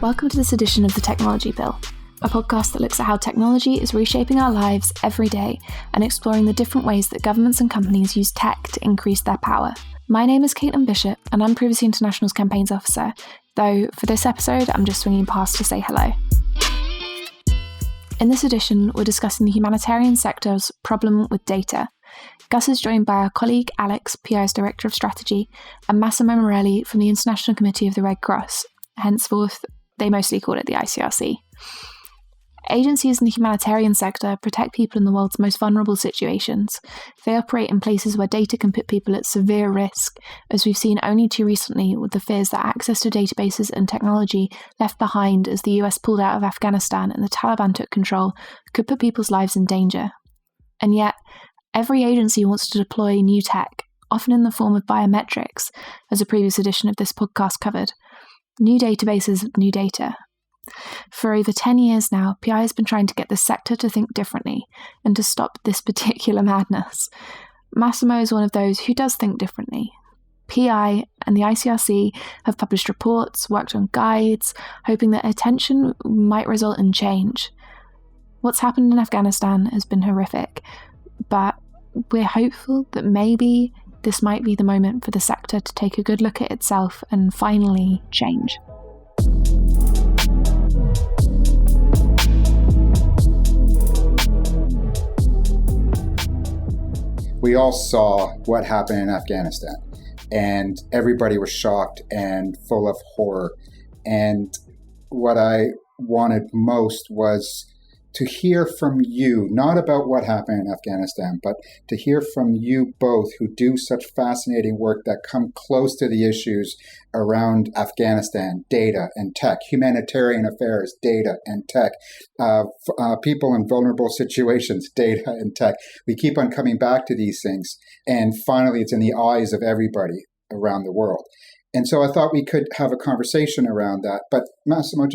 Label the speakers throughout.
Speaker 1: Welcome to this edition of The Technology Bill, a podcast that looks at how technology is reshaping our lives every day and exploring the different ways that governments and companies use tech to increase their power. My name is Caitlin Bishop and I'm Privacy International's Campaigns Officer, though for this episode I'm just swinging past to say hello. In this edition, we're discussing the humanitarian sector's problem with data. Gus is joined by our colleague Alex, PI's Director of Strategy, and Massimo Marelli from the International Committee of the Red Cross. Henceforth, they mostly call it the ICRC. Agencies in the humanitarian sector protect people in the world's most vulnerable situations. They operate in places where data can put people at severe risk, as we've seen only too recently with the fears that access to databases and technology left behind as the US pulled out of Afghanistan and the Taliban took control could put people's lives in danger. And yet, every agency wants to deploy new tech, often in the form of biometrics, as a previous edition of this podcast covered. New databases, new data. For over 10 years now, PI has been trying to get the sector to think differently and to stop this particular madness. Massimo is one of those who does think differently. PI and the ICRC have published reports, worked on guides, hoping that attention might result in change. What's happened in Afghanistan has been horrific, but we're hopeful that maybe this might be the moment for the sector to take a good look at itself and finally change.
Speaker 2: We all saw what happened in Afghanistan, and everybody was shocked and full of horror. And what I wanted most was to hear from you, not about what happened in Afghanistan, but to hear from you both who do such fascinating work that come close to the issues around Afghanistan, data and tech, humanitarian affairs, data and tech, people in vulnerable situations, data and tech. We keep on coming back to these things, and finally it's in the eyes of everybody around the world. And so I thought we could have a conversation around that. But Massimo,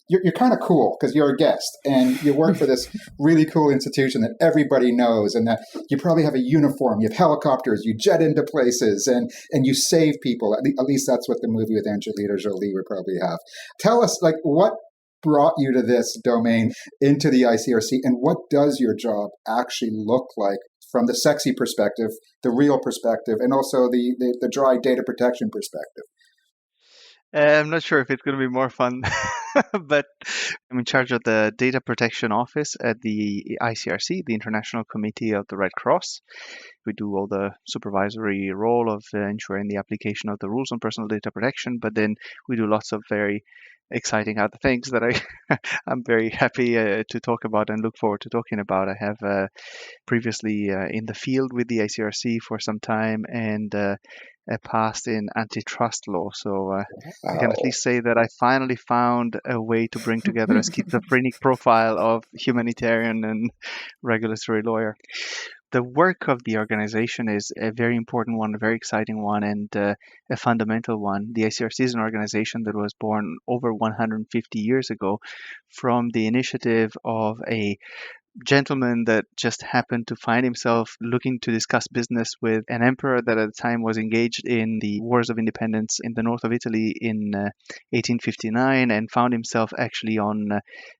Speaker 2: You're kind of cool because you're a guest and you work for this really cool institution that everybody knows, and that you probably have a uniform, you have helicopters, you jet into places, and you save people. At least that's what the movie with Angelina Jolie would probably have. Tell us, what brought you to this domain, into the ICRC, and what does your job actually look like from the sexy perspective, the real perspective, and also the dry data protection perspective?
Speaker 3: I'm not sure if it's going to be more fun, but I'm in charge of the data protection office at the ICRC, the International Committee of the Red Cross. We do all the supervisory role of ensuring the application of the rules on personal data protection, but then we do lots of very exciting other things that I'm very happy to talk about and look forward to talking about. I have previously in the field with the ICRC for some time and passed in antitrust law. So I can at least say that I finally found a way to bring together a schizophrenic profile of humanitarian and regulatory lawyer. The work of the organization is a very important one, a very exciting one, and a fundamental one. The ICRC is an organization that was born over 150 years ago from the initiative of a gentleman that just happened to find himself looking to discuss business with an emperor that at the time was engaged in the wars of independence in the north of Italy in 1859, and found himself actually on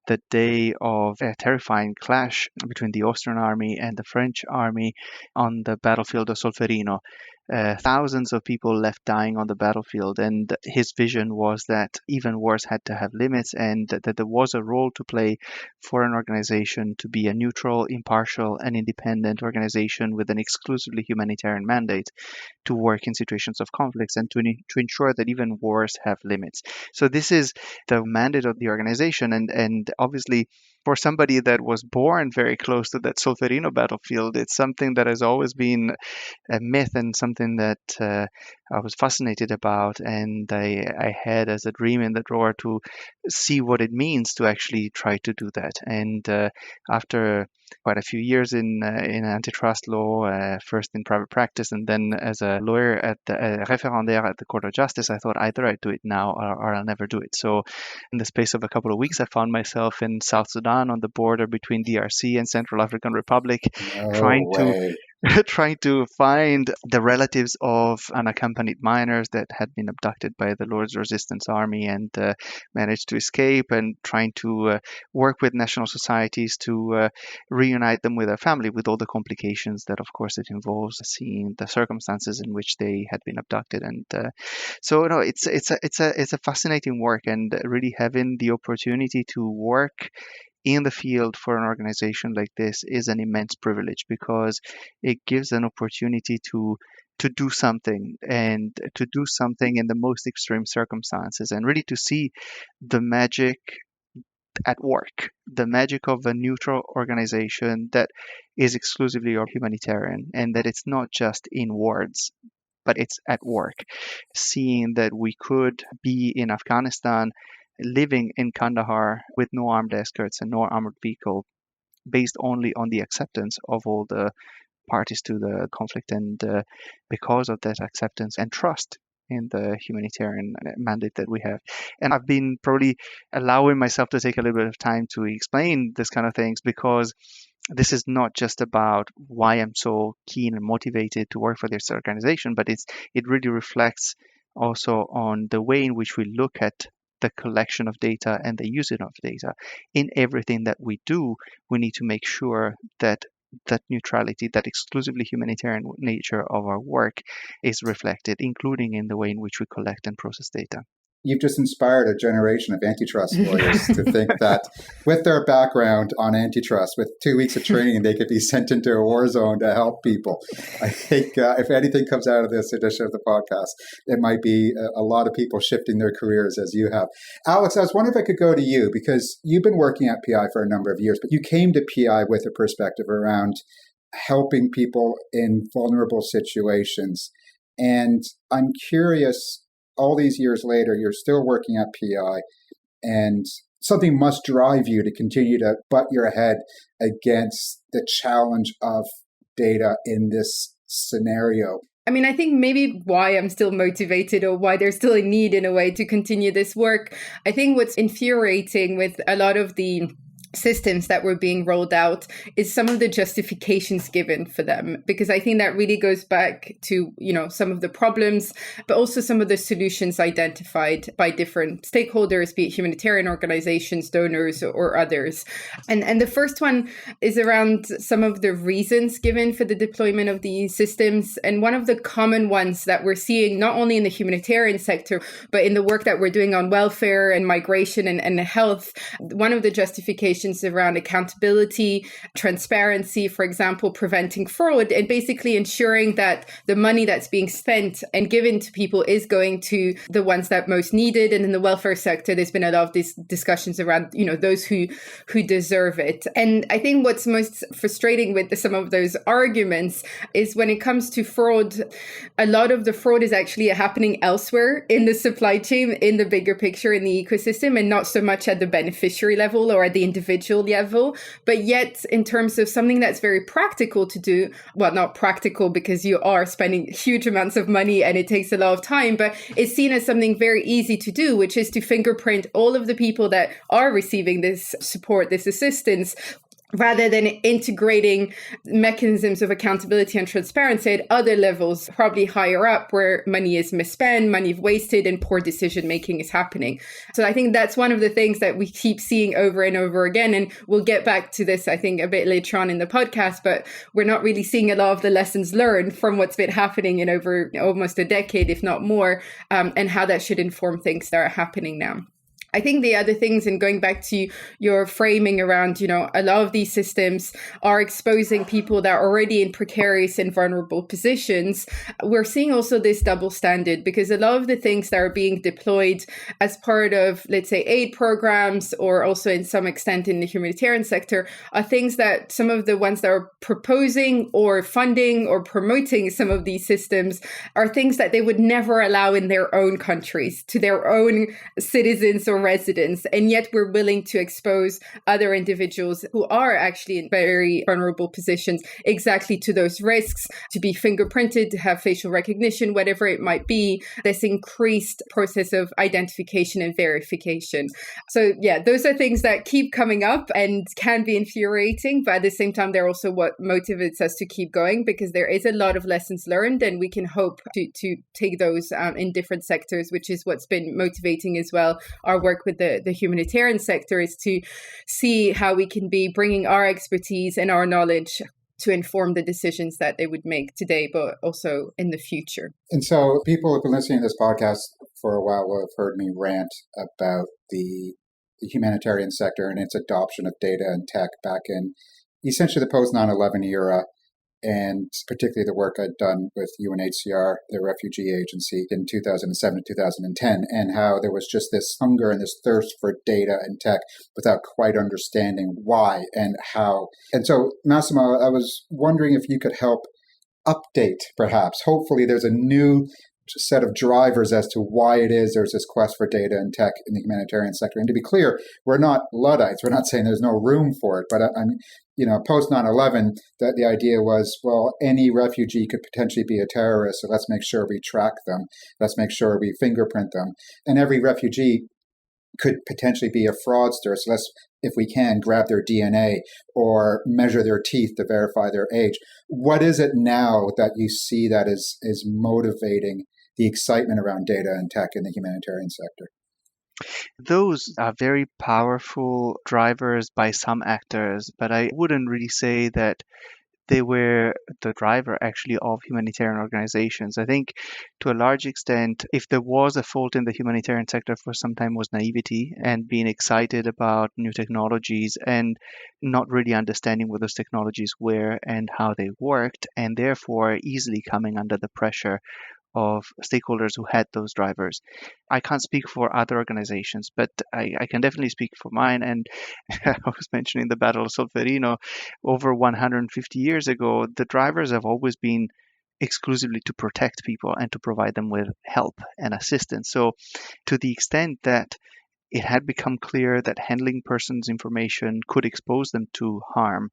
Speaker 3: the day of a terrifying clash between the Austrian army and the French army on the battlefield of Solferino. Thousands of people left dying on the battlefield, and his vision was that even wars had to have limits, and that there was a role to play for an organization to be a neutral, impartial, and independent organization with an exclusively humanitarian mandate to work in situations of conflicts and to ensure that even wars have limits. So this is the mandate of the organization, and obviously for somebody that was born very close to that Solferino battlefield, it's something that has always been a myth and something that I was fascinated about, and I had as a dream in the drawer to see what it means to actually try to do that. And after quite a few years in antitrust law, first in private practice and then as a lawyer at the référendaire at the Court of Justice, I thought either I do it now or I'll never do it. So in the space of a couple of weeks, I found myself in South Sudan on the border between DRC and Central African Republic, trying to trying to find the relatives of unaccompanied minors that had been abducted by the Lord's Resistance Army and managed to escape, and trying to work with national societies to reunite them with their family, with all the complications that, of course, it involves, seeing the circumstances in which they had been abducted. And so, no, it's a fascinating work, and really having the opportunity to work in the field for an organization like this is an immense privilege, because it gives an opportunity to do something, and to do something in the most extreme circumstances, and really to see the magic at work, the magic of a neutral organization that is exclusively humanitarian, and that it's not just in words, but it's at work. Seeing that we could be in Afghanistan, living in Kandahar with no armed escorts and no armored vehicle, based only on the acceptance of all the parties to the conflict, and because of that acceptance and trust in the humanitarian mandate that we have. And I've been probably allowing myself to take a little bit of time to explain this kind of things, because this is not just about why I'm so keen and motivated to work for this organization, but it really reflects also on the way in which we look at the collection of data and the usage of data. In everything that we do, we need to make sure that that neutrality, that exclusively humanitarian nature of our work is reflected, including in the way in which we collect and process data.
Speaker 2: You've just inspired a generation of antitrust lawyers to think that with their background on antitrust, with 2 weeks of training, they could be sent into a war zone to help people. I think if anything comes out of this edition of the podcast, it might be a lot of people shifting their careers as you have. Alex, I was wondering if I could go to you, because you've been working at PI for a number of years, but you came to PI with a perspective around helping people in vulnerable situations. And I'm curious, all these years later, you're still working at PI, and something must drive you to continue to butt your head against the challenge of data in this scenario.
Speaker 4: I mean, I think maybe why I'm still motivated, or why there's still a need in a way to continue this work. I think what's infuriating with a lot of the systems that were being rolled out is some of the justifications given for them, because I think that really goes back to, some of the problems, but also some of the solutions identified by different stakeholders, be it humanitarian organizations, donors, or others. And the first one is around some of the reasons given for the deployment of these systems. And one of the common ones that we're seeing, not only in the humanitarian sector, but in the work that we're doing on welfare and migration and health, one of the justifications around accountability, transparency, for example, preventing fraud, and basically ensuring that the money that's being spent and given to people is going to the ones that most need it. And in the welfare sector, there's been a lot of these discussions around, those who deserve it. And I think what's most frustrating with some of those arguments is when it comes to fraud, a lot of the fraud is actually happening elsewhere in the supply chain, in the bigger picture, in the ecosystem, and not so much at the beneficiary level or at the individual level. But yet, in terms of something that's very practical to do, well, not practical because you are spending huge amounts of money and it takes a lot of time, but it's seen as something very easy to do, which is to fingerprint all of the people that are receiving this support, this assistance, rather than integrating mechanisms of accountability and transparency at other levels, probably higher up, where money is misspent, money wasted, and poor decision-making is happening. So I think that's one of the things that we keep seeing over and over again. And we'll get back to this, I think, a bit later on in the podcast, but we're not really seeing a lot of the lessons learned from what's been happening in over almost a decade, if not more, and how that should inform things that are happening now. I think the other things, and going back to your framing around, a lot of these systems are exposing people that are already in precarious and vulnerable positions. We're seeing also this double standard, because a lot of the things that are being deployed as part of, let's say, aid programs, or also in some extent in the humanitarian sector, are things that some of the ones that are proposing or funding or promoting some of these systems are things that they would never allow in their own countries, to their own citizens or residents, and yet we're willing to expose other individuals who are actually in very vulnerable positions exactly to those risks, to be fingerprinted, to have facial recognition, whatever it might be, this increased process of identification and verification. So yeah, those are things that keep coming up and can be infuriating, but at the same time, they're also what motivates us to keep going, because there is a lot of lessons learned, and we can hope to take those in different sectors, which is what's been motivating as well. Our work with the humanitarian sector is to see how we can be bringing our expertise and our knowledge to inform the decisions that they would make today, but also in the future.
Speaker 2: And so people who've been listening to this podcast for a while will have heard me rant about the humanitarian sector and its adoption of data and tech back in essentially the post 9/11 era, and particularly the work I'd done with UNHCR, the refugee agency, in 2007 to 2010, and how there was just this hunger and this thirst for data and tech without quite understanding why and how. And so, Massimo, I was wondering if you could help update, perhaps. Hopefully there's a new set of drivers as to why it is there's this quest for data and tech in the humanitarian sector. And to be clear, we're not Luddites. We're not saying there's no room for it. But post 9/11, the idea was, well, any refugee could potentially be a terrorist. So let's make sure we track them. Let's make sure we fingerprint them. And every refugee could potentially be a fraudster. So let's, if we can, grab their DNA or measure their teeth to verify their age. What is it now that you see that is motivating the excitement around data and tech in the humanitarian sector?
Speaker 3: Those are very powerful drivers by some actors, but I wouldn't really say that they were the driver actually of humanitarian organizations. I think to a large extent, if there was a fault in the humanitarian sector for some time, was naivety and being excited about new technologies and not really understanding what those technologies were and how they worked, and therefore easily coming under the pressure of stakeholders who had those drivers. I can't speak for other organizations, but I can definitely speak for mine. And I was mentioning the Battle of Solferino over 150 years ago. The drivers have always been exclusively to protect people and to provide them with help and assistance. So to the extent that it had become clear that handling persons' information could expose them to harm,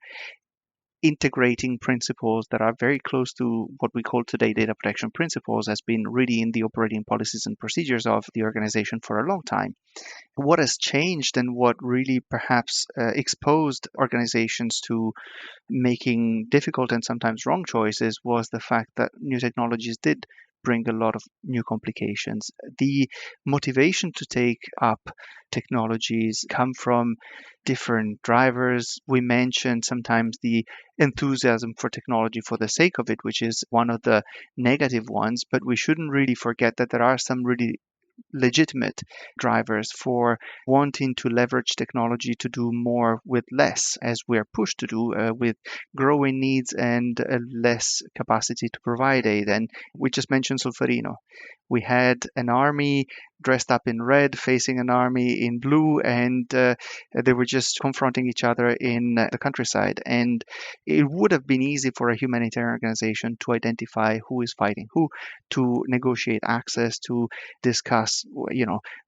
Speaker 3: integrating principles that are very close to what we call today data protection principles has been really in the operating policies and procedures of the organization for a long time. What has changed and what really perhaps exposed organizations to making difficult and sometimes wrong choices was the fact that new technologies did bring a lot of new complications. The motivation to take up technologies come from different drivers. We mentioned sometimes the enthusiasm for technology for the sake of it, which is one of the negative ones, but we shouldn't really forget that there are some really legitimate drivers for wanting to leverage technology to do more with less, as we're pushed to do with growing needs and less capacity to provide aid. And we just mentioned Solferino. We had an army dressed up in red facing an army in blue, and they were just confronting each other in the countryside. And it would have been easy for a humanitarian organization to identify who is fighting who, to negotiate access, to discuss,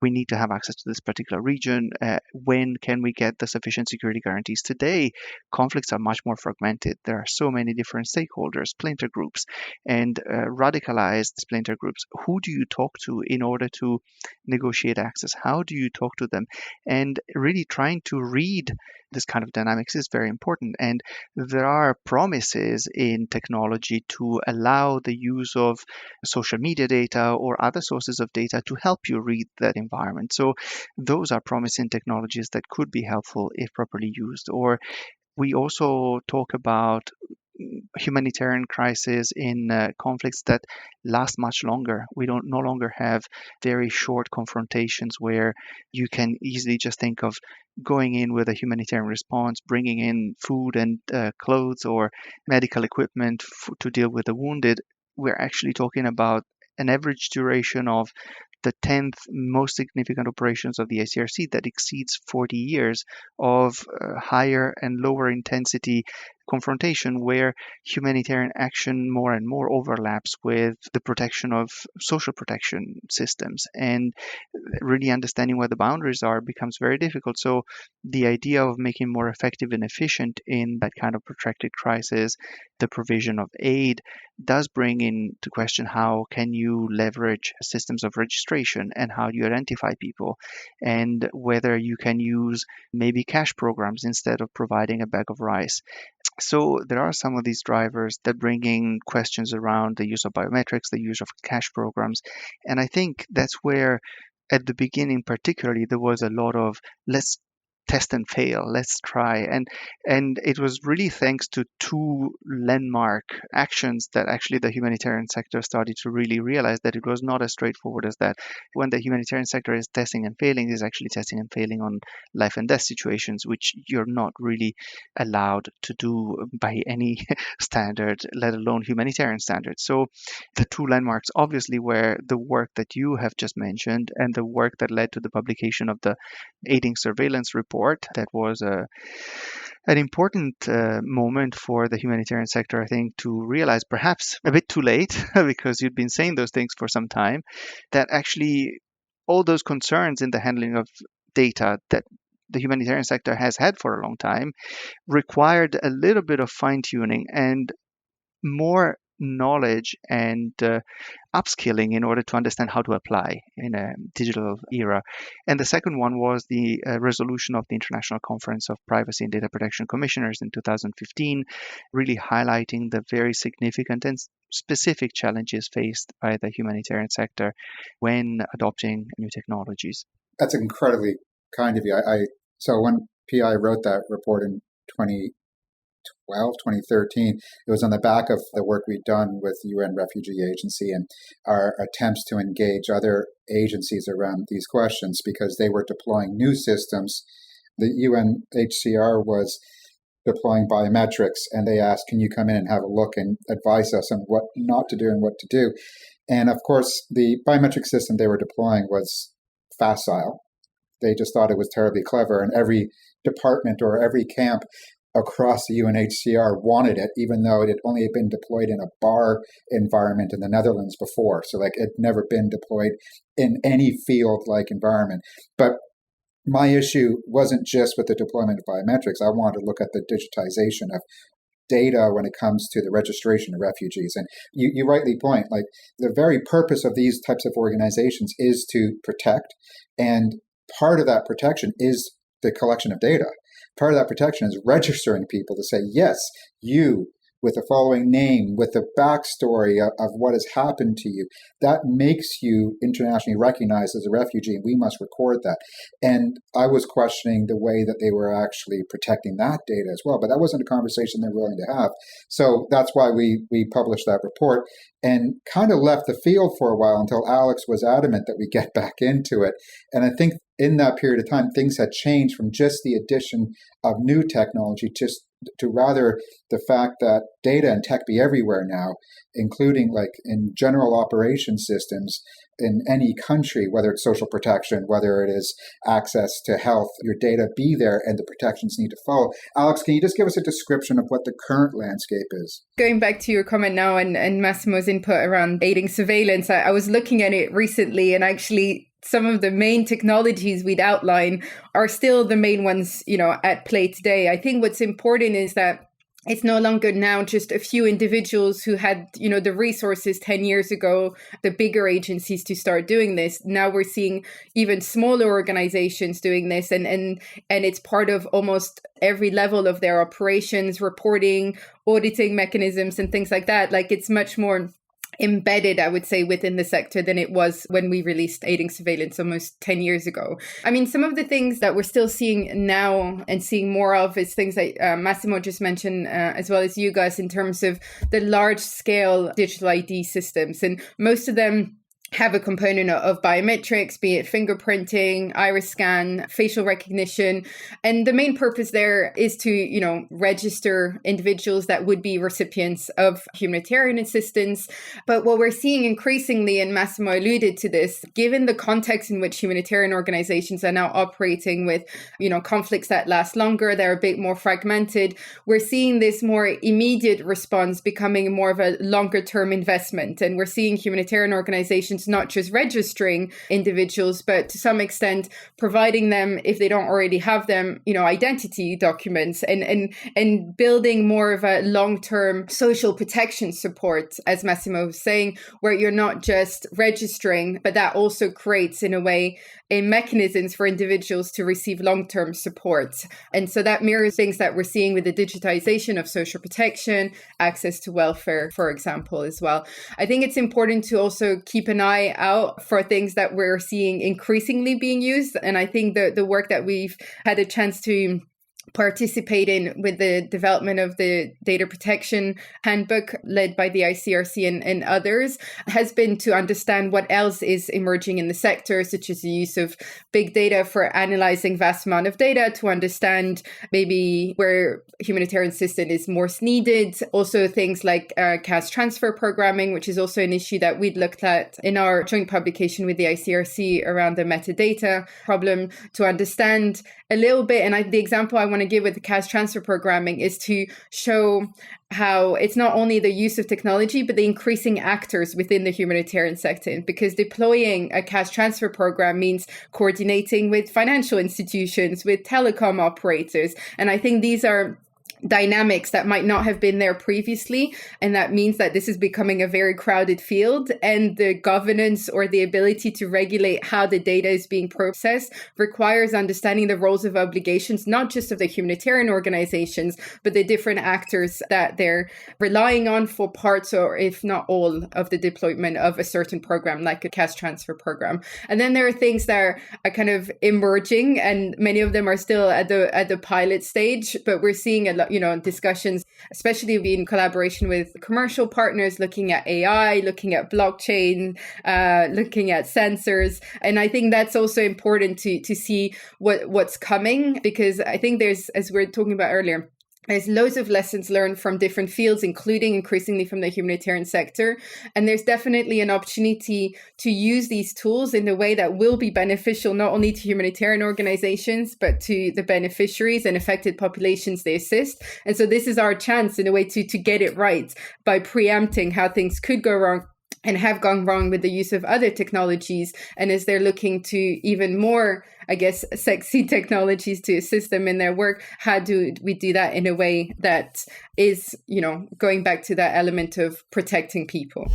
Speaker 3: we need to have access to this particular region. When can we get the sufficient security guarantees? Today, conflicts are much more fragmented. There are so many different stakeholders, splinter groups, and radicalized splinter groups. Who do you talk to in order to negotiate access? How do you talk to them? And really trying to read this kind of dynamics is very important. And there are promises in technology to allow the use of social media data or other sources of data to help you read that environment. So those are promising technologies that could be helpful if properly used. Or we also talk about humanitarian crisis in conflicts that last much longer. We don't no longer have very short confrontations where you can easily just think of going in with a humanitarian response, bringing in food and clothes or medical equipment to deal with the wounded. We're actually talking about an average duration of the 10th most significant operations of the ICRC that exceeds 40 years of higher and lower intensity confrontation where humanitarian action more and more overlaps with the protection of social protection systems. And really understanding where the boundaries are becomes very difficult. So the idea of making more effective and efficient in that kind of protracted crisis, the provision of aid, does bring into question how can you leverage systems of registration and how do you identify people, and whether you can use maybe cash programs instead of providing a bag of rice. So there are some of these drivers that bring in questions around the use of biometrics, the use of cash programs. And I think that's where, at the beginning particularly, there was a lot of let's test and fail, let's try. And it was really thanks to two landmark actions that actually the humanitarian sector started to really realize that it was not as straightforward as that. When the humanitarian sector is testing and failing, is actually testing and failing on life and death situations, which you're not really allowed to do by any standard, let alone humanitarian standards. So the two landmarks obviously were the work that you have just mentioned and the work that led to the publication of the aiding surveillance report. That was an important moment for the humanitarian sector, I think, to realize, perhaps a bit too late, because you'd been saying those things for some time, that actually all those concerns in the handling of data that the humanitarian sector has had for a long time required a little bit of fine-tuning and more knowledge and upskilling in order to understand how to apply in a digital era. And the second one was the resolution of the International Conference of Privacy and Data Protection Commissioners in 2015, really highlighting the very significant and specific challenges faced by the humanitarian sector when adopting new technologies.
Speaker 2: That's incredibly kind of you. So when PI wrote that report in 2013, it was on the back of the work we'd done with UN Refugee Agency and our attempts to engage other agencies around these questions, because they were deploying new systems. The UNHCR was deploying biometrics, and they asked, can you come in and have a look and advise us on what not to do and what to do? And of course, the biometric system they were deploying was facile. They just thought it was terribly clever, and every department or every camp across the UNHCR wanted it, even though it had only been deployed in a bar environment in the Netherlands before. So like it had never been deployed in any field-like environment. But my issue wasn't just with the deployment of biometrics. I wanted to look at the digitization of data when it comes to the registration of refugees. And you rightly point, like the very purpose of these types of organizations is to protect. And part of that protection is the collection of data. Part of that protection is registering people to say, yes, you, with the following name, with the backstory of what has happened to you, that makes you internationally recognized as a refugee, and we must record that. And I was questioning the way that they were actually protecting that data as well, but that wasn't a conversation they're willing to have. So that's why we published that report and kind of left the field for a while until Alex was adamant that we get back into it. And I think in that period of time, things had changed from just the addition of new technology to rather the fact that data and tech be everywhere now, including like in general operation systems in any country, whether it's social protection, whether it is access to health, your data be there and the protections need to follow. Alex, can you just give us a description of what the current landscape is?
Speaker 4: Going back to your comment now and Massimo's input around aiding surveillance, I was looking at it recently, and actually some of the main technologies we'd outline are still the main ones, at play today. I think what's important is that it's no longer now just a few individuals who had, the resources 10 years ago, the bigger agencies to start doing this. Now we're seeing even smaller organizations doing this, and it's part of almost every level of their operations, reporting, auditing mechanisms, and things like that. Like it's much more embedded, I would say, within the sector than it was when we released aiding surveillance almost 10 years ago. I mean, some of the things that we're still seeing now and seeing more of is things that Massimo just mentioned, as well as you guys, in terms of the large scale digital ID systems. And most of them have a component of biometrics, be it fingerprinting, iris scan, facial recognition. And the main purpose there is to, register individuals that would be recipients of humanitarian assistance. But what we're seeing increasingly, and Massimo alluded to this, given the context in which humanitarian organizations are now operating with, conflicts that last longer, they're a bit more fragmented, we're seeing this more immediate response becoming more of a longer term investment. And we're seeing humanitarian organizations not just registering individuals, but to some extent providing them, if they don't already have them, identity documents and building more of a long-term social protection support, as Massimo was saying, where you're not just registering, but that also creates in a way mechanisms for individuals to receive long-term support. And so that mirrors things that we're seeing with the digitization of social protection, access to welfare, for example, as well. I think it's important to also keep an eye out for things that we're seeing increasingly being used. And I think the work that we've had a chance to participate in with the development of the data protection handbook led by the ICRC and others has been to understand what else is emerging in the sector, such as the use of big data for analyzing vast amount of data to understand maybe where humanitarian assistance is most needed. Also things like cash transfer programming, which is also an issue that we'd looked at in our joint publication with the ICRC around the metadata problem, to understand a little bit. And the example I want to give with the cash transfer programming is to show how it's not only the use of technology, but the increasing actors within the humanitarian sector, because deploying a cash transfer program means coordinating with financial institutions, with telecom operators. And I think these are dynamics that might not have been there previously. And that means that this is becoming a very crowded field, and the governance or the ability to regulate how the data is being processed requires understanding the roles of obligations, not just of the humanitarian organizations, but the different actors that they're relying on for parts or if not all of the deployment of a certain program, like a cash transfer program. And then there are things that are kind of emerging, and many of them are still at the pilot stage, but we're seeing a lot, discussions, especially in collaboration with commercial partners, looking at AI, looking at blockchain, looking at sensors. And I think that's also important to see what's coming, because I think there's, as we were talking about earlier, there's loads of lessons learned from different fields, including increasingly from the humanitarian sector. And there's definitely an opportunity to use these tools in a way that will be beneficial, not only to humanitarian organizations, but to the beneficiaries and affected populations they assist. And so this is our chance in a way to get it right by preempting how things could go wrong and have gone wrong with the use of other technologies. And as they're looking to even more, I guess, sexy technologies to assist them in their work, how do we do that in a way that is, going back to that element of protecting people?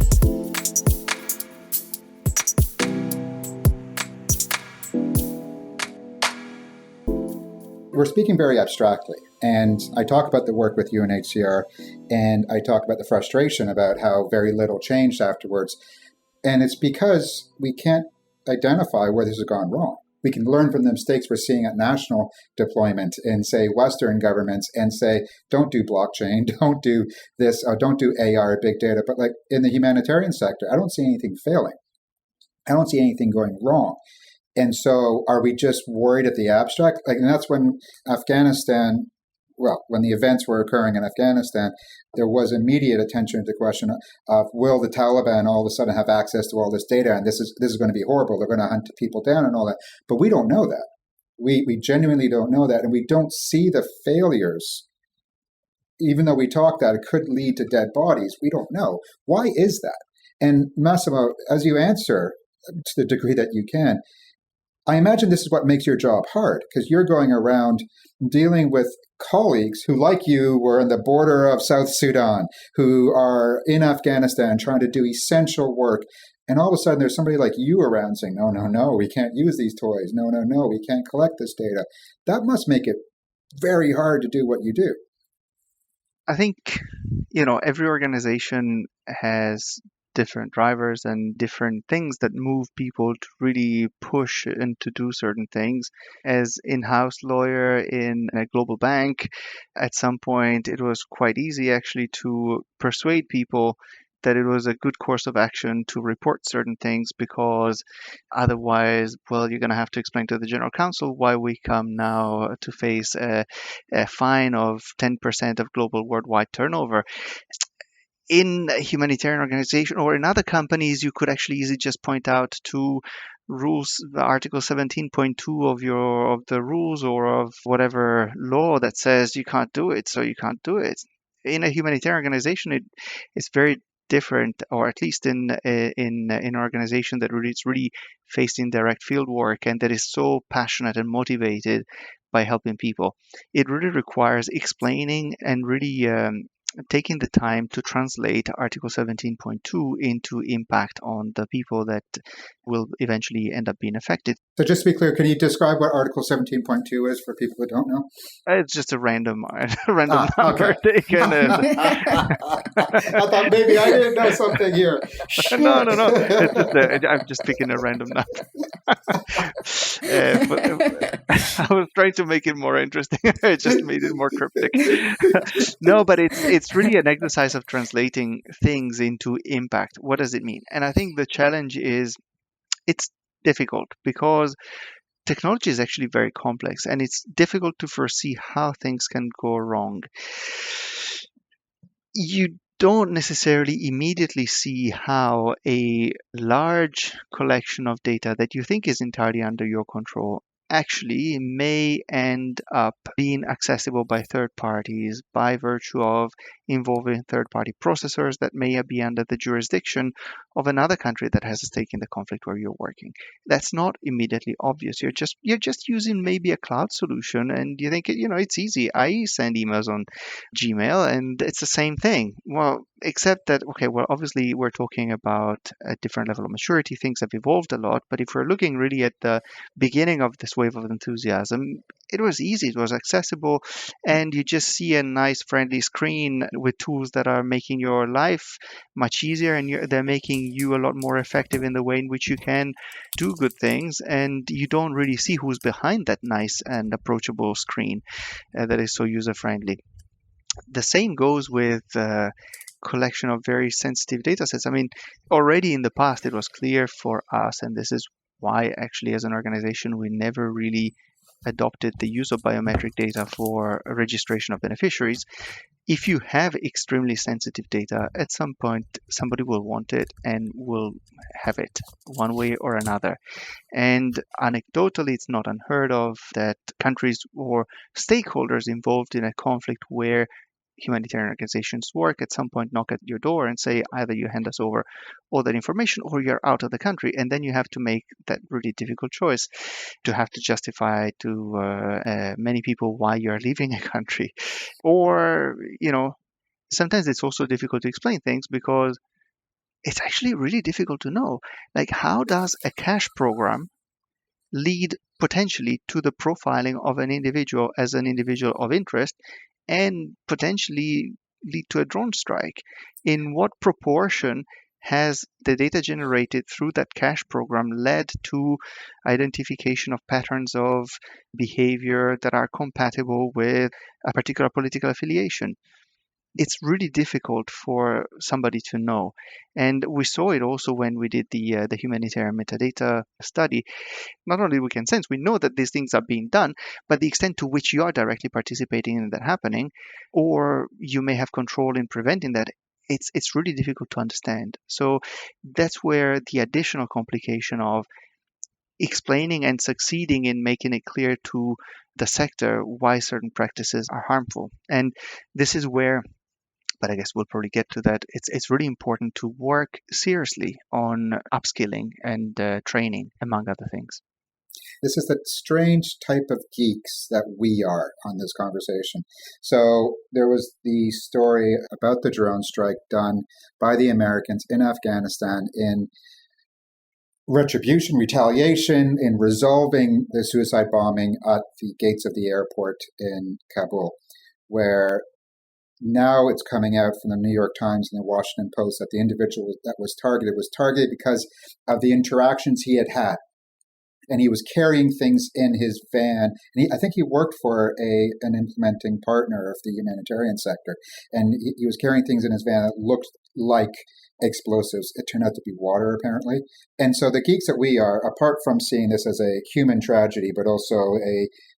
Speaker 2: We're speaking very abstractly. And I talk about the work with UNHCR, and I talk about the frustration about how very little changed afterwards. And it's because we can't identify where this has gone wrong. We can learn from the mistakes we're seeing at national deployment in, say, Western governments, and say, don't do blockchain, don't do this, don't do AR, big data. But like in the humanitarian sector, I don't see anything failing. I don't see anything going wrong. And so are we just worried at the abstract? And that's when when the events were occurring in Afghanistan, there was immediate attention to the question of, will the Taliban all of a sudden have access to all this data? And this is going to be horrible. They're going to hunt people down and all that. But we don't know that. We genuinely don't know that. And we don't see the failures. Even though we talk that it could lead to dead bodies, we don't know. Why is that? And Massimo, as you answer to the degree that you can, I imagine this is what makes your job hard, because you're going around dealing with colleagues who, like you, were on the border of South Sudan, who are in Afghanistan trying to do essential work. And all of a sudden there's somebody like you around saying, no, we can't use these toys. No, we can't collect this data. That must make it very hard to do what you do.
Speaker 3: I think, every organization has different drivers and different things that move people to really push and to do certain things. As in-house lawyer in a global bank, at some point it was quite easy actually to persuade people that it was a good course of action to report certain things, because otherwise, well, you're going to have to explain to the General Council why we come now to face a fine of 10% of global worldwide turnover. In a humanitarian organization or in other companies, you could actually easily just point out to rules, Article 17.2 of the rules or of whatever law that says you can't do it, so you can't do it. In a humanitarian organization, it's very different, or at least in an organization that is really facing direct field work and that is so passionate and motivated by helping people. It really requires explaining and really taking the time to translate Article 17.2 into impact on the people that will eventually end up being affected.
Speaker 2: So just to be clear, can you describe what Article 17.2 is for people that don't know?
Speaker 3: It's just a random number taken.
Speaker 2: I thought maybe I didn't know something here.
Speaker 3: No. I'm just picking a random number. But I was trying to make it more interesting. I just made it more cryptic. No, but it's really an exercise of translating things into impact. What does it mean? And I think the challenge is it's difficult because technology is actually very complex and it's difficult to foresee how things can go wrong. You don't necessarily immediately see how a large collection of data that you think is entirely under your control actually may end up being accessible by third parties by virtue of involving third-party processors that may be under the jurisdiction of another country that has a stake in the conflict where you're working. That's not immediately obvious. You're just using maybe a cloud solution, and you think it's easy. I send emails on Gmail, and it's the same thing. Well, except that obviously we're talking about a different level of maturity. Things have evolved a lot, but if we're looking really at the beginning of this wave of enthusiasm, it was easy, it was accessible, and you just see a nice friendly screen with tools that are making your life much easier, and they're making you a lot more effective in the way in which you can do good things, and you don't really see who's behind that nice and approachable screen that is so user-friendly. The same goes with collection of very sensitive data sets. I mean, already in the past, it was clear for us, and this is why actually as an organization, we never really adopted the use of biometric data for registration of beneficiaries. If you have extremely sensitive data, at some point, somebody will want it and will have it one way or another. And anecdotally, it's not unheard of that countries or stakeholders involved in a conflict where humanitarian organizations work at some point knock at your door and say either you hand us over all that information or you're out of the country, and then you have to make that really difficult choice to have to justify to many people why you're leaving a country. Or sometimes it's also difficult to explain things because it's actually really difficult to know, like, how does a cash program lead potentially to the profiling of an individual as an individual of interest and potentially lead to a drone strike? In what proportion has the data generated through that cash program led to identification of patterns of behavior that are compatible with a particular political affiliation? It's really difficult for somebody to know. And we saw it also when we did the humanitarian metadata study. Not only we can sense, we know that these things are being done, but the extent to which you are directly participating in that happening, or you may have control in preventing that, it's really difficult to understand. So that's where the additional complication of explaining and succeeding in making it clear to the sector why certain practices are harmful. And this is where, but I guess we'll probably get to that, it's really important to work seriously on upskilling and training, among other things.
Speaker 2: This is the strange type of geeks that we are on this conversation. So there was the story about the drone strike done by the Americans in Afghanistan in retribution, retaliation, in resolving the suicide bombing at the gates of the airport in Kabul, where now it's coming out from the New York Times and the Washington Post that the individual that was targeted because of the interactions he had and he was carrying things in his van. And I think he worked for an implementing partner of the humanitarian sector, and he was carrying things in his van that looked like explosives. It turned out to be water, apparently. And so the geeks that we are, apart from seeing this as a human tragedy, but also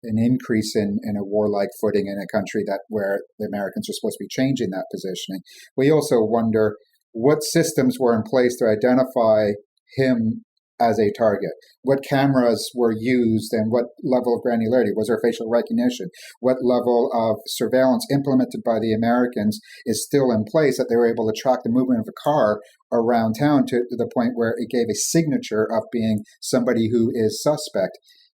Speaker 2: an increase in a warlike footing in a country where the Americans are supposed to be changing that positioning, we also wonder what systems were in place to identify him as a target. What cameras were used and what level of granularity? Was there facial recognition? What level of surveillance implemented by the Americans is still in place that they were able to track the movement of a car around town to the point where it gave a signature of being somebody who is suspect?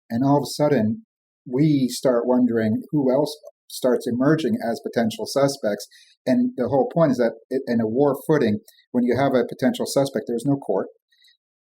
Speaker 2: And all of a sudden, we start wondering who else starts emerging as potential suspects. And the whole point is that in a war footing, when you have a potential suspect, there's no court.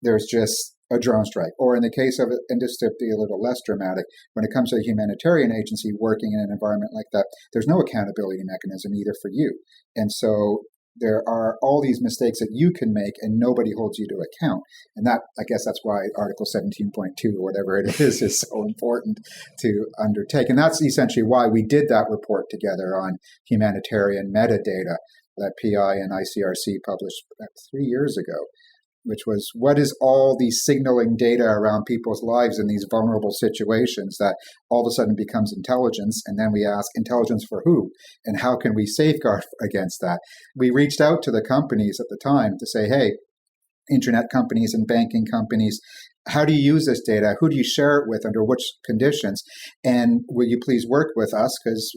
Speaker 2: There's just a drone strike. Or in the case of it, and just to be a little less dramatic, when it comes to a humanitarian agency working in an environment like that, there's no accountability mechanism either for you. And so there are all these mistakes that you can make and nobody holds you to account. And that, I guess that's why Article 17.2 or whatever it is so important to undertake. And that's essentially why we did that report together on humanitarian metadata that PI and ICRC published 3 years ago, which was what is all these signaling data around people's lives in these vulnerable situations that all of a sudden becomes intelligence. And then we ask, intelligence for who? And how can we safeguard against that? We reached out to the companies at the time to say, hey, internet companies and banking companies, how do you use this data? Who do you share it with? Under which conditions? And will you please work with us? Because,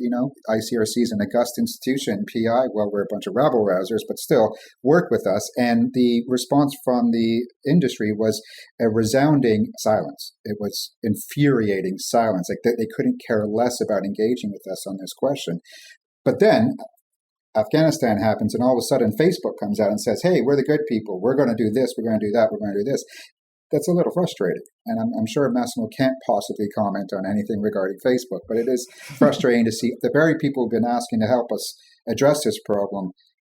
Speaker 2: ICRC is an august institution. PI, well, we're a bunch of rabble-rousers, but still work with us. And the response from the industry was a resounding silence. It was infuriating silence. Like they couldn't care less about engaging with us on this question. But then Afghanistan happens, and all of a sudden Facebook comes out and says, hey, we're the good people. We're going to do this. We're going to do that. We're going to do this. That's a little frustrating. And I'm sure Massimo can't possibly comment on anything regarding Facebook, but it is frustrating to see the very people who've been asking to help us address this problem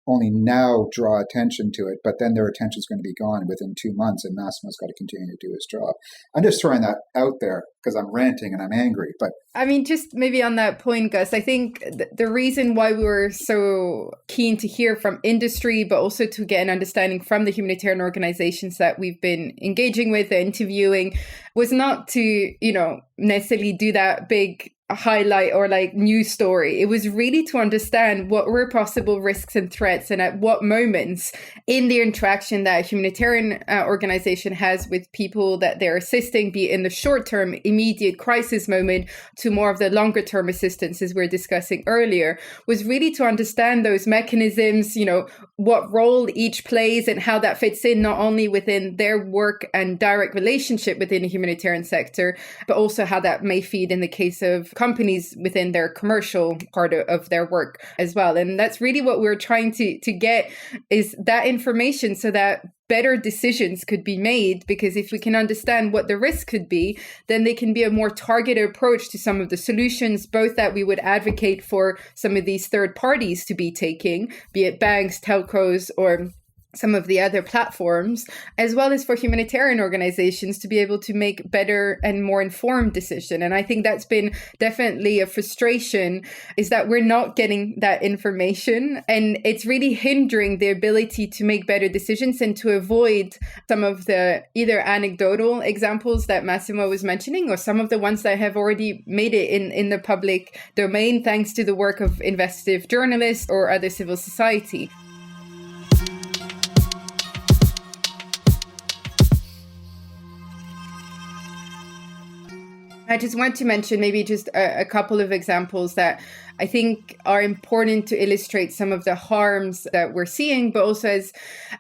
Speaker 2: only now draw attention to it, but then their attention is going to be gone within 2 months, and Massimo's got to continue to do his job. I'm just throwing that out there because I'm ranting and I'm angry. But
Speaker 4: I mean, just maybe on that point, Gus, I think the reason why we were so keen to hear from industry, but also to get an understanding from the humanitarian organizations that we've been engaging with and interviewing was not to, necessarily do that big highlight or news story. It was really to understand what were possible risks and threats, and at what moments in the interaction that a humanitarian organization has with people that they're assisting, be it in the short term, immediate crisis moment, to more of the longer term assistance, as we were discussing earlier, was really to understand those mechanisms, what role each plays and how that fits in not only within their work and direct relationship within the humanitarian sector, but also how that may feed in the case of companies within their commercial part of their work as well. And that's really what we're trying to get, is that information so that better decisions could be made, because if we can understand what the risk could be, then they can be a more targeted approach to some of the solutions, both that we would advocate for some of these third parties to be taking, be it banks, telcos, or some of the other platforms, as well as for humanitarian organizations to be able to make better and more informed decision. And I think that's been definitely a frustration, is that we're not getting that information, and it's really hindering the ability to make better decisions and to avoid some of the either anecdotal examples that Massimo was mentioning, or some of the ones that have already made it in the public domain thanks to the work of investigative journalists or other civil society. I just want to mention maybe just a couple of examples that I think are important to illustrate some of the harms that we're seeing, but also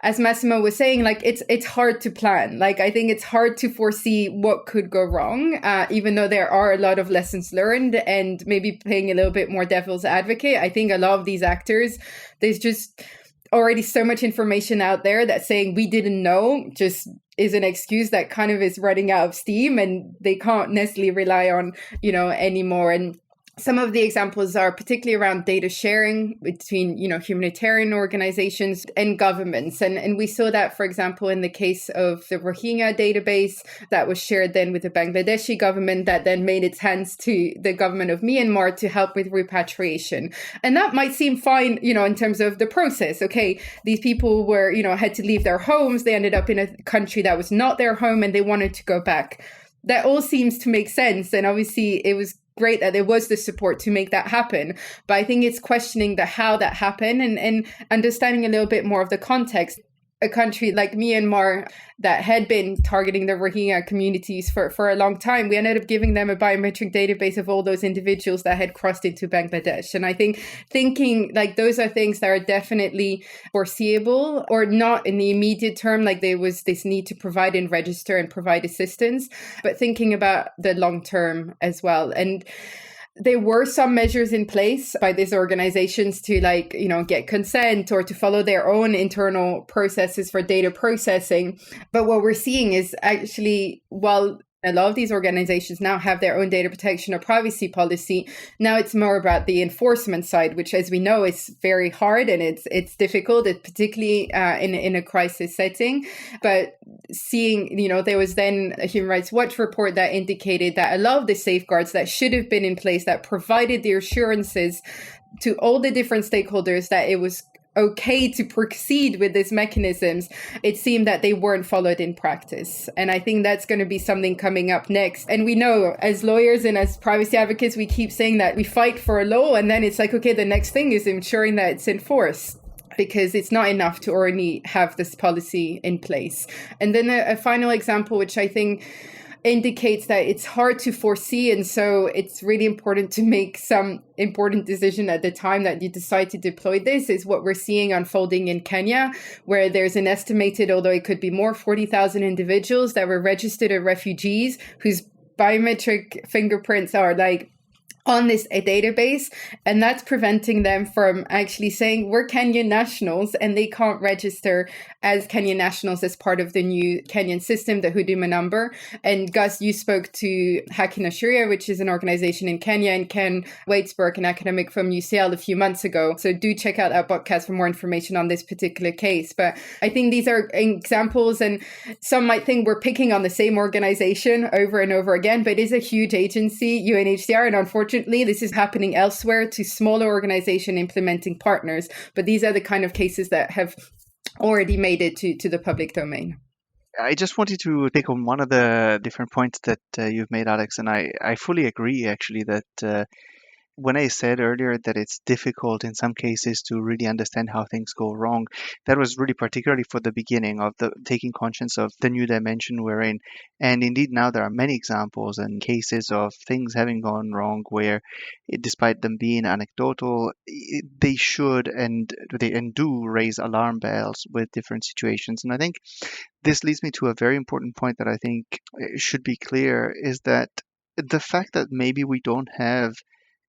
Speaker 4: as Massimo was saying, it's hard to plan. I think it's hard to foresee what could go wrong, even though there are a lot of lessons learned. And maybe playing a little bit more devil's advocate, I think a lot of these actors, there's just already so much information out there that saying we didn't know just is an excuse that kind of is running out of steam, and they can't necessarily rely on, anymore. And some of the examples are particularly around data sharing between, humanitarian organizations and governments. And we saw that, for example, in the case of the Rohingya database that was shared then with the Bangladeshi government that then made its hands to the government of Myanmar to help with repatriation. And that might seem fine, in terms of the process. Okay, these people were, had to leave their homes. They ended up in a country that was not their home and they wanted to go back. That all seems to make sense. And obviously it was great that there was the support to make that happen. But I think it's questioning the how that happened and understanding a little bit more of the context. A country like Myanmar that had been targeting the Rohingya communities for a long time, we ended up giving them a biometric database of all those individuals that had crossed into Bangladesh. And I think thinking like those are things that are definitely foreseeable or not in the immediate term, like there was this need to provide and register and provide assistance, but thinking about the long term as well. And there were some measures in place by these organizations to get consent or to follow their own internal processes for data processing. But what we're seeing is actually, while a lot of these organizations now have their own data protection or privacy policy, now it's more about the enforcement side, which, as we know, is very hard and it's difficult, particularly in a crisis setting. But seeing, there was then a Human Rights Watch report that indicated that a lot of the safeguards that should have been in place that provided the assurances to all the different stakeholders that it was okay to proceed with these mechanisms, it seemed that they weren't followed in practice. And I think that's going to be something coming up next. And we know as lawyers and as privacy advocates, we keep saying that we fight for a law and then it's like, okay, the next thing is ensuring that it's enforced, because it's not enough to already have this policy in place. And then a final example, which I think indicates that it's hard to foresee. And so it's really important to make some important decision at the time that you decide to deploy this, is what we're seeing unfolding in Kenya, where there's an estimated, although it could be more, 40,000 individuals that were registered as refugees whose biometric fingerprints are on this database, and that's preventing them from actually saying we're Kenyan nationals, and they can't register as Kenyan nationals as part of the new Kenyan system, the Huduma number. And Gus, you spoke to Haki na Sheria, which is an organization in Kenya, and Ken Waitsburg, an academic from UCL, a few months ago. So do check out that podcast for more information on this particular case. But I think these are examples, and some might think we're picking on the same organization over and over again, but it is a huge agency, UNHCR, and unfortunately, this is happening elsewhere to smaller organization implementing partners. But these are the kind of cases that have already made it to the public domain.
Speaker 3: I just wanted to take on one of the different points that you've made, Alex, and I fully agree, actually, that when I said earlier that it's difficult in some cases to really understand how things go wrong, that was really particularly for the beginning of the taking conscience of the new dimension we're in. And indeed, now there are many examples and cases of things having gone wrong where, despite them being anecdotal, they should and do raise alarm bells with different situations. And I think this leads me to a very important point that I think should be clear, is that the fact that maybe we don't have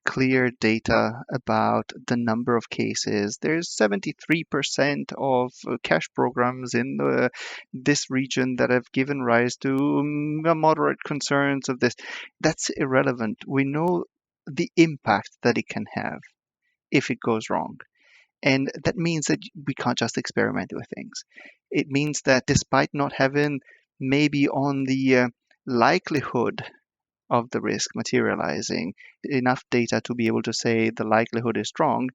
Speaker 3: clear data about the number of cases. There's 73% of cash programs in this region that have given rise to moderate concerns of this. That's irrelevant. We know the impact that it can have if it goes wrong. And that means that we can't just experiment with things. It means that despite not having maybe on the likelihood of the risk materializing enough data to be able to say the likelihood is strong,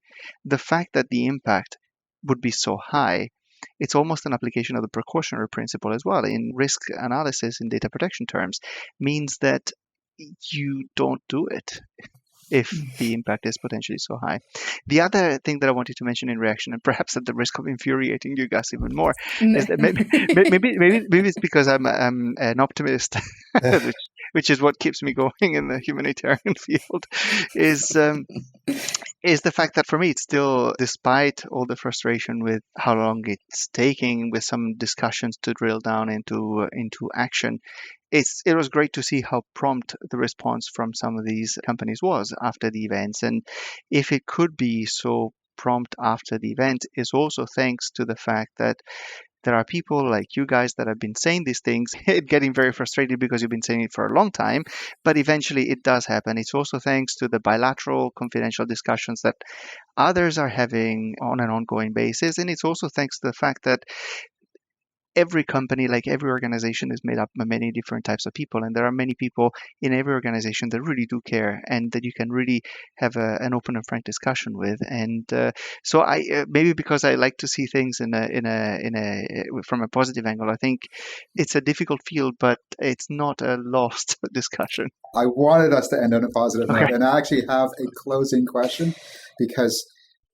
Speaker 3: the fact that the impact would be so high, it's almost an application of the precautionary principle as well in risk analysis in data protection terms, means that you don't do it if the impact is potentially so high. The other thing that I wanted to mention in reaction, and perhaps at the risk of infuriating you guys even more, is that maybe it's because I'm an optimist, which is what keeps me going in the humanitarian field, is the fact that for me, it's still, despite all the frustration with how long it's taking, with some discussions to drill down into action, it was great to see how prompt the response from some of these companies was after the events. And if it could be so prompt after the event, is also thanks to the fact that There are people like you guys that have been saying these things, getting very frustrated because you've been saying it for a long time, but eventually it does happen. It's also thanks to the bilateral confidential discussions that others are having on an ongoing basis. And it's also thanks to the fact that every company, like every organization, is made up of many different types of people, and there are many people in every organization that really do care and that you can really have an open and frank discussion with. And so I maybe because I like to see things from a positive angle, I think it's a difficult field, but it's not a lost discussion.
Speaker 2: I wanted us to end on a positive note,
Speaker 3: Okay.
Speaker 2: and I actually have a closing question, because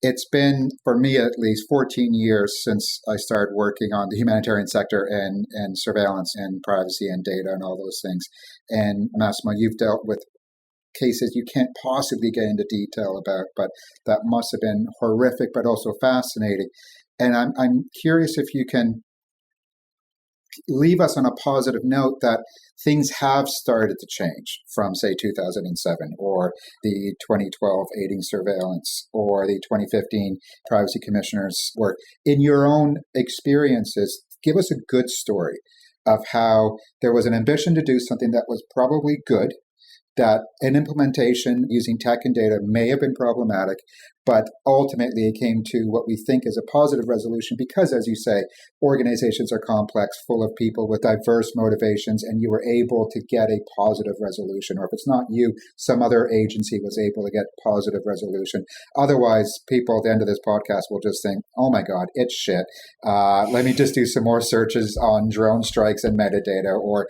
Speaker 2: it's been, for me at least, 14 years since I started working on the humanitarian sector and surveillance and privacy and data and all those things. And Massimo, you've dealt with cases you can't possibly get into detail about, but that must have been horrific, but also fascinating. And I'm curious if you can leave us on a positive note that things have started to change from, say, 2007 or the 2012 aiding surveillance or the 2015 privacy commissioner's work. In your own experiences, give us a good story of how there was an ambition to do something that was probably good, that an implementation using tech and data may have been problematic, but ultimately it came to what we think is a positive resolution because, as you say, organizations are complex, full of people with diverse motivations, and you were able to get a positive resolution. Or if it's not you, some other agency was able to get positive resolution. Otherwise, people at the end of this podcast will just think, oh my God, it's shit. Let me just do some more searches on drone strikes and metadata, or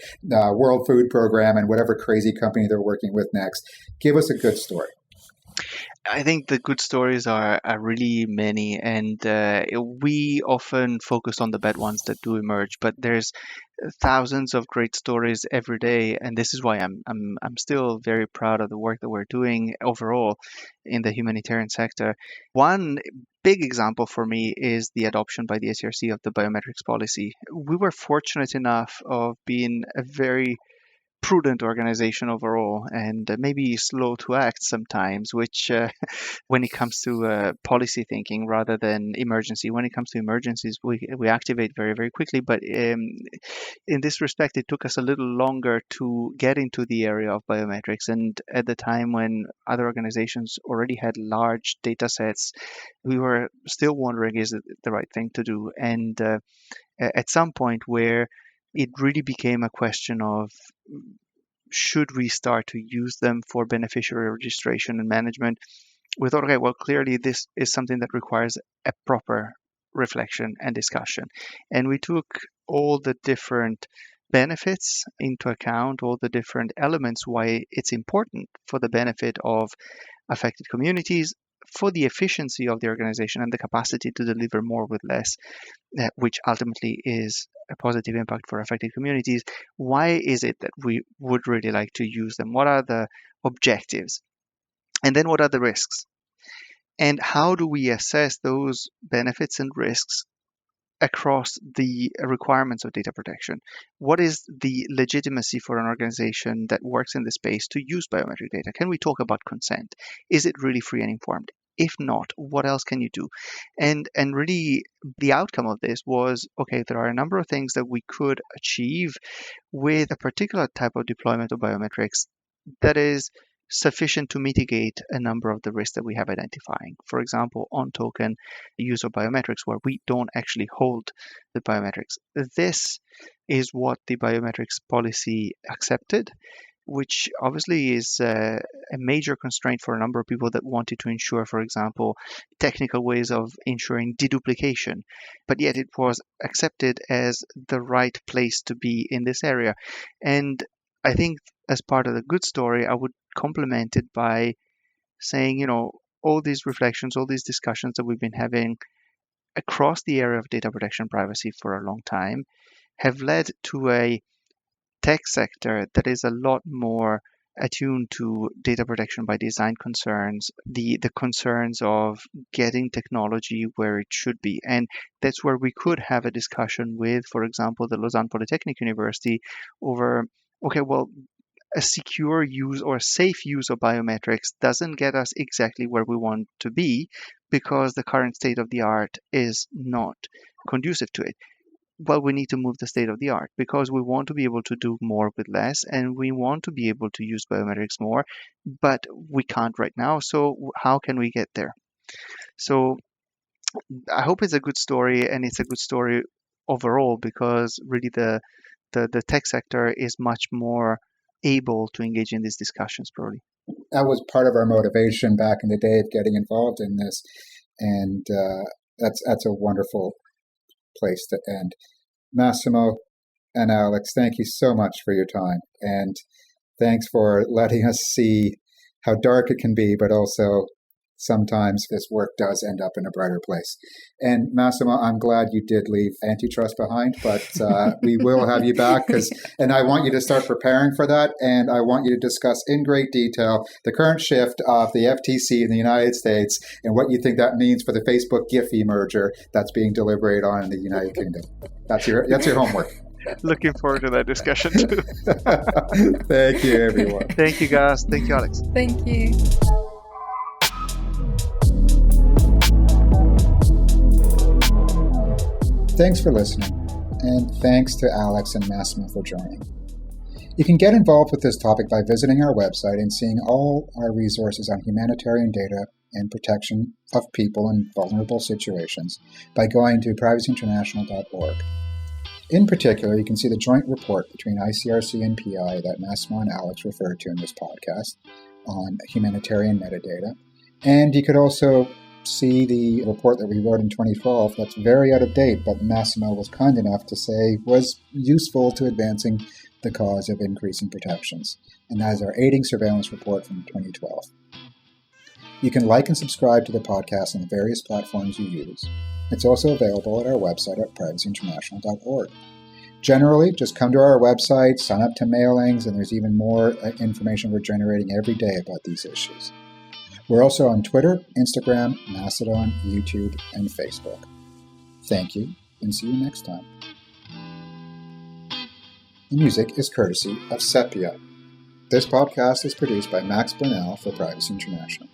Speaker 2: World Food Program and whatever crazy company they're working with next. Give us a good story.
Speaker 3: I think the good stories are really many, and we often focus on the bad ones that do emerge. But there's thousands of great stories every day, and this is why I'm still very proud of the work that we're doing overall in the humanitarian sector. One big example for me is the adoption by the ICRC of the biometrics policy. We were fortunate enough of being a very prudent organization overall, and maybe slow to act sometimes, which when it comes to policy thinking rather than emergency. When it comes to emergencies, we activate very, very quickly. But in this respect, it took us a little longer to get into the area of biometrics. And at the time when other organizations already had large data sets, we were still wondering, is it the right thing to do? And at some point where it really became a question of, should we start to use them for beneficiary registration and management? We thought, okay, well, clearly this is something that requires a proper reflection and discussion. And we took all the different benefits into account, all the different elements why it's important for the benefit of affected communities, for the efficiency of the organization and the capacity to deliver more with less, which ultimately is a positive impact for affected communities. Why is it that we would really like to use them? What are the objectives? And then what are the risks? And how do we assess those benefits and risks across the requirements of data protection? What is the legitimacy for an organization that works in the space to use biometric data? Can we talk about consent? Is it really free and informed? If not, what else can you do? And really, the outcome of this was, okay, there are a number of things that we could achieve with a particular type of deployment of biometrics that is sufficient to mitigate a number of the risks that we have identifying. For example, on-token use of biometrics where we don't actually hold the biometrics. This is what the biometrics policy accepted, which obviously is a major constraint for a number of people that wanted to ensure, for example, technical ways of ensuring deduplication. But yet it was accepted as the right place to be in this area. And I think as part of the good story, I would complement it by saying, all these reflections, all these discussions that we've been having across the area of data protection privacy for a long time have led to a tech sector that is a lot more attuned to data protection by design concerns, the concerns of getting technology where it should be. And that's where we could have a discussion with, for example, the Lausanne Polytechnic University over, okay, well, a secure use or safe use of biometrics doesn't get us exactly where we want to be because the current state of the art is not conducive to it. well, we need to move the state of the art because we want to be able to do more with less, and we want to be able to use biometrics more, but we can't right now. So how can we get there? So I hope it's a good story, and it's a good story overall because really the tech sector is much more able to engage in these discussions probably.
Speaker 2: That was part of our motivation back in the day of getting involved in this, and that's a wonderful place to end. Massimo and Alex, thank you so much for your time, and thanks for letting us see how dark it can be, but also sometimes this work does end up in a brighter place. And Massimo, I'm glad you did leave antitrust behind, but we will have you back and I want you to start preparing for that. And I want you to discuss in great detail the current shift of the FTC in the United States and what you think that means for the Facebook Giphy merger that's being deliberated on in the United Kingdom. That's your homework.
Speaker 3: Looking forward to that discussion too.
Speaker 2: Thank you, everyone.
Speaker 3: Thank you, guys. Thank you, Alex.
Speaker 4: Thank you.
Speaker 2: Thanks for listening, and thanks to Alex and Massimo for joining. You can get involved with this topic by visiting our website and seeing all our resources on humanitarian data and protection of people in vulnerable situations by going to privacyinternational.org. In particular, you can see the joint report between ICRC and PI that Massimo and Alex referred to in this podcast on humanitarian metadata, and you could also see the report that we wrote in 2012 that's very out of date, but Massimo was kind enough to say was useful to advancing the cause of increasing protections, and that is our aiding surveillance report from 2012. You can like and subscribe to the podcast on the various platforms you use. It's also available at our website at privacyinternational.org. Generally, just come to our website, sign up to mailings, and there's even more information we're generating every day about these issues. We're also on Twitter, Instagram, Mastodon, YouTube, and Facebook. Thank you, and see you next time. The music is courtesy of Sepia. This podcast is produced by Max Burnell for Privacy International.